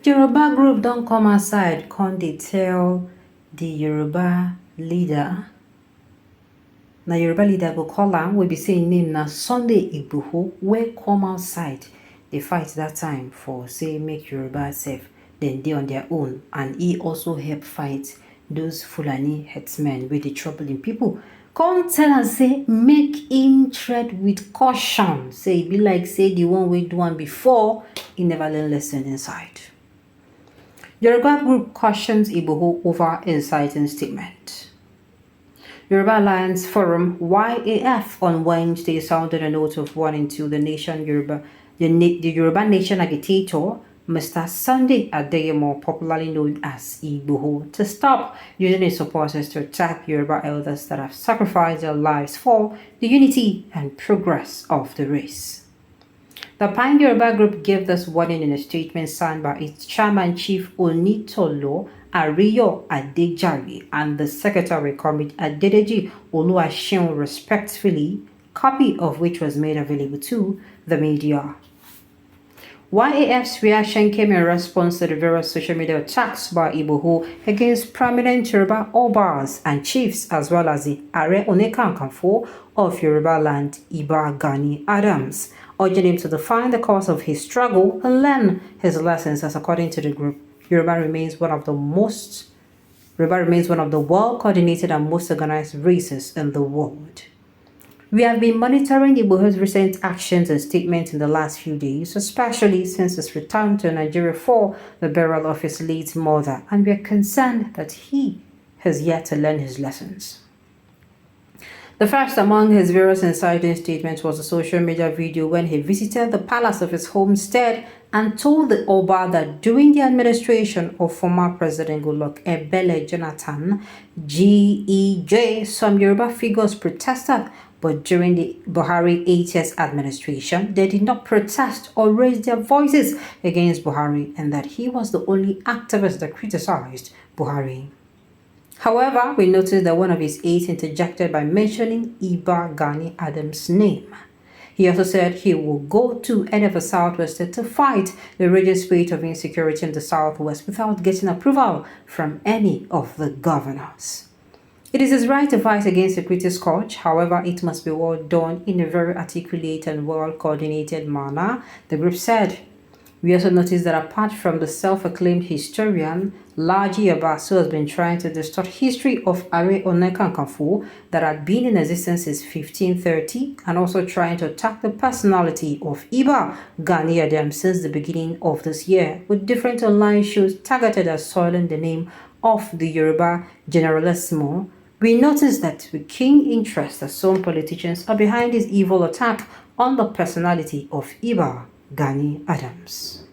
Yoruba group don't come outside, come they tell the Yoruba leader. Now Yoruba leader go call am, we be saying name na Sunday Igboho, wey come outside. They fight that time for say make Yoruba safe. Then they on their own, and he also help fight those Fulani headsmen with the troubling people. Come tell am say make him tread with caution. Say e be like say the one we do one before, he never learn lesson inside. Yoruba group cautions Igboho over inciting statement. Yoruba Alliance Forum YAF on Wednesday sounded a note of warning to the Yoruba Nation agitator, Mr. Sunday Adeyemo, popularly known as Igboho, to stop using his supporters to attack Yoruba elders that have sacrificed their lives for the unity and progress of the race. The Pine Yoruba group gave this warning in a statement signed by its chairman, Chief Onitolo Ariyo Adejari, and the secretary, Comrade Adedeji Oluwaseun, respectively, copy of which was made available to the media. YAF's reaction came in response to the various social media attacks by Igboho against prominent Yoruba Obas and chiefs, as well as the Are Onekakanfo of Yoruba land, Iba Gani Adams, urging him to define the cause of his struggle and learn his lessons, as according to the group, Yoruba remains one of the well-coordinated and most organized races in the world. We have been monitoring Igboho's recent actions and statements in the last few days, especially since his return to Nigeria for the burial of his late mother, and we are concerned that he has yet to learn his lessons. The first among his various inciting statements was a social media video when he visited the palace of his homestead and told the Oba that during the administration of former President Goodluck Ebele Jonathan, GEJ, some Yoruba figures protested, but during the Buhari 8 years administration, they did not protest or raise their voices against Buhari, and that he was the only activist that criticized Buhari. However, we noticed that one of his aides interjected by mentioning Iba Gani Adams' name. He also said he will go to any of the Southwest to fight the raging spate of insecurity in the Southwest without getting approval from any of the governors. It is his right to fight against security scourge, however, it must be well done in a very articulate and well-coordinated manner, the group said. We also noticed that apart from the self-acclaimed historian, Laji Abasu has been trying to distort history of Are Onekakanfo that had been in existence since 1530, and also trying to attack the personality of Iba Gani Adams since the beginning of this year, with different online shows targeted at soiling the name of the Yoruba Generalissimo. We noticed that with keen interest that some politicians are behind this evil attack on the personality of Iba Gani Adams.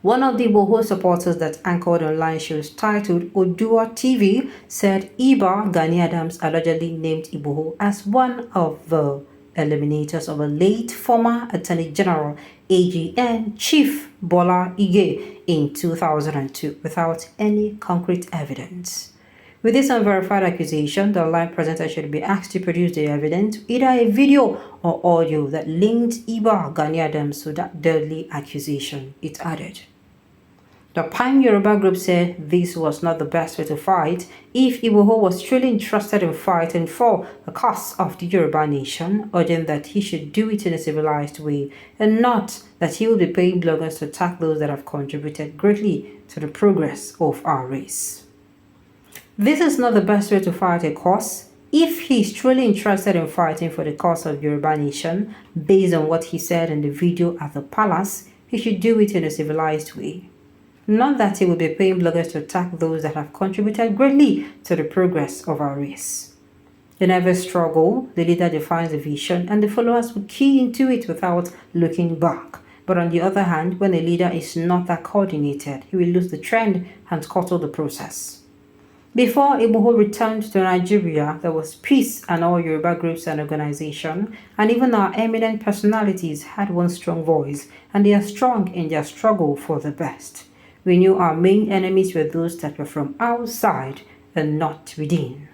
One of the Igboho supporters that anchored online shows titled Odua TV said Iba Gani Adams allegedly named Igboho as one of the eliminators of a late former Attorney General AGN Chief Bola Ige in 2002 without any concrete evidence. With this unverified accusation, the online presenter should be asked to produce the evidence, either a video or audio, that linked Iba Gani Adams to that deadly accusation, it added. The Pine Yoruba group said this was not the best way to fight if Igboho was truly interested in fighting for the cause of the Yoruba nation, urging that he should do it in a civilized way and not that he will be paying bloggers to attack those that have contributed greatly to the progress of our race. This is not the best way to fight a cause. If he is truly interested in fighting for the cause of Yoruba nation, based on what he said in the video at the palace, he should do it in a civilized way. Not that he will be paying bloggers to attack those that have contributed greatly to the progress of our race. In every struggle, the leader defines the vision and the followers will key into it without looking back. But on the other hand, when a leader is not that coordinated, he will lose the trend and scuttle the process. Before Igboho returned to Nigeria, there was peace, and all Yoruba groups and organizations, and even our eminent personalities had one strong voice, and they are strong in their struggle for the best. We knew our main enemies were those that were from outside and not within.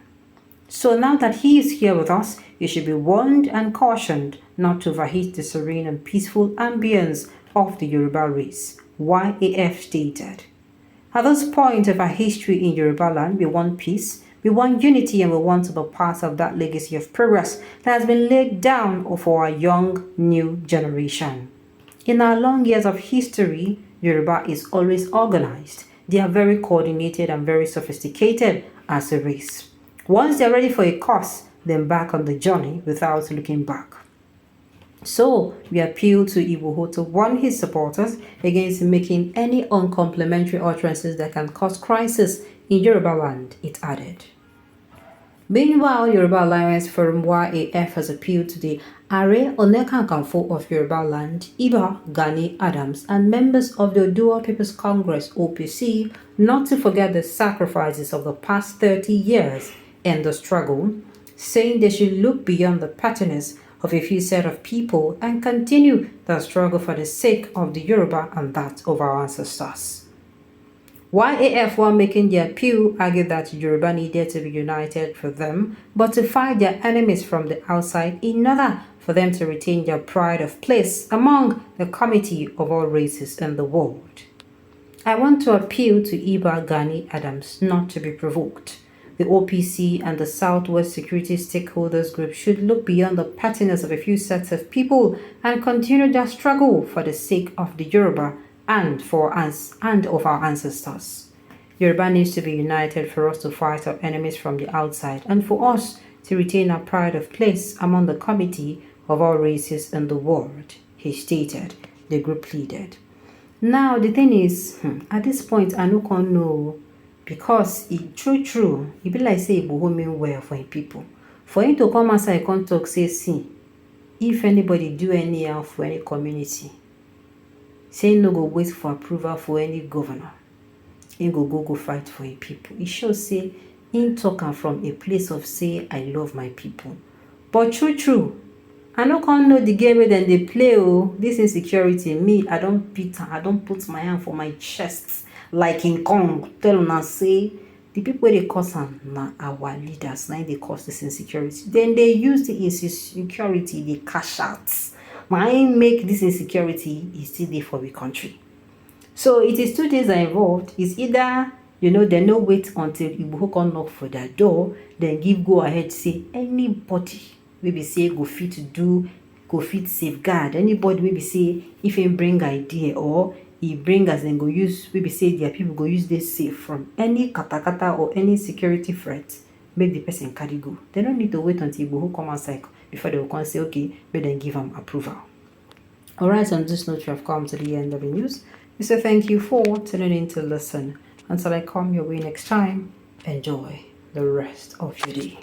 So now that he is here with us, you should be warned and cautioned not to overheat the serene and peaceful ambience of the Yoruba race. YAF stated. At this point of our history in Yoruba land, we want peace, we want unity, and we want to be part of that legacy of progress that has been laid down for our young, new generation. In our long years of history, Yoruba is always organized. They are very coordinated and very sophisticated as a race. Once they're ready for a cause, they embark on the journey without looking back. So, we appeal to Igboho to warn his supporters against making any uncomplimentary utterances that can cause crisis in Yoruba land, it added. Meanwhile, Yoruba Alliance Forum YAF has appealed to the Are Onekakanfo of Yoruba land, Iba Gani Adams, and members of the Oodua People's Congress OPC not to forget the sacrifices of the past 30 years in the struggle, saying they should look beyond the pettiness of a few set of people and continue the struggle for the sake of the Yoruba and that of our ancestors. YAF, while making the appeal, argued that Yoruba needed to be united for them, but to fight their enemies from the outside in order for them to retain their pride of place among the community of all races in the world. I want to appeal to Iba Gani Adams not to be provoked. The OPC and the Southwest Security Stakeholders Group should look beyond the pettiness of a few sets of people and continue their struggle for the sake of the Yoruba and for us and of our ancestors. Yoruba needs to be united for us to fight our enemies from the outside and for us to retain our pride of place among the community of all races in the world, he stated, the group pleaded. Now, the thing is, at this point, I no can know. Because it true, it be like say Igboho mean well for people. For him to come outside and talk, say, see, if anybody do anyhow for any community, say no go wait for approval for any governor, he go fight for him people. It shows say him talking from a place of say I love my people. But true, I no can know the game where then they play. Oh, this insecurity, me, I don't put my hand for my chest. Like in Kong, tell una say the people they cause na our leaders, now they cause this insecurity. Then they use the insecurity, they cash out. Why make this insecurity is still there for the country? So it is two things are involved. It's either they no wait until Igboho come knock for their door, then give go ahead say anybody maybe say go fit safeguard anybody maybe say if him bring idea or he bring us and go use, maybe say their people go use this safe from any katakata or any security threat, make the person carry go. They don't need to wait until Igboho come outside before they will come say, okay, but then give them approval. Alright, on this note, we have come to the end of the news. We say thank you for tuning in to listen. Until I come your way next time, enjoy the rest of your day.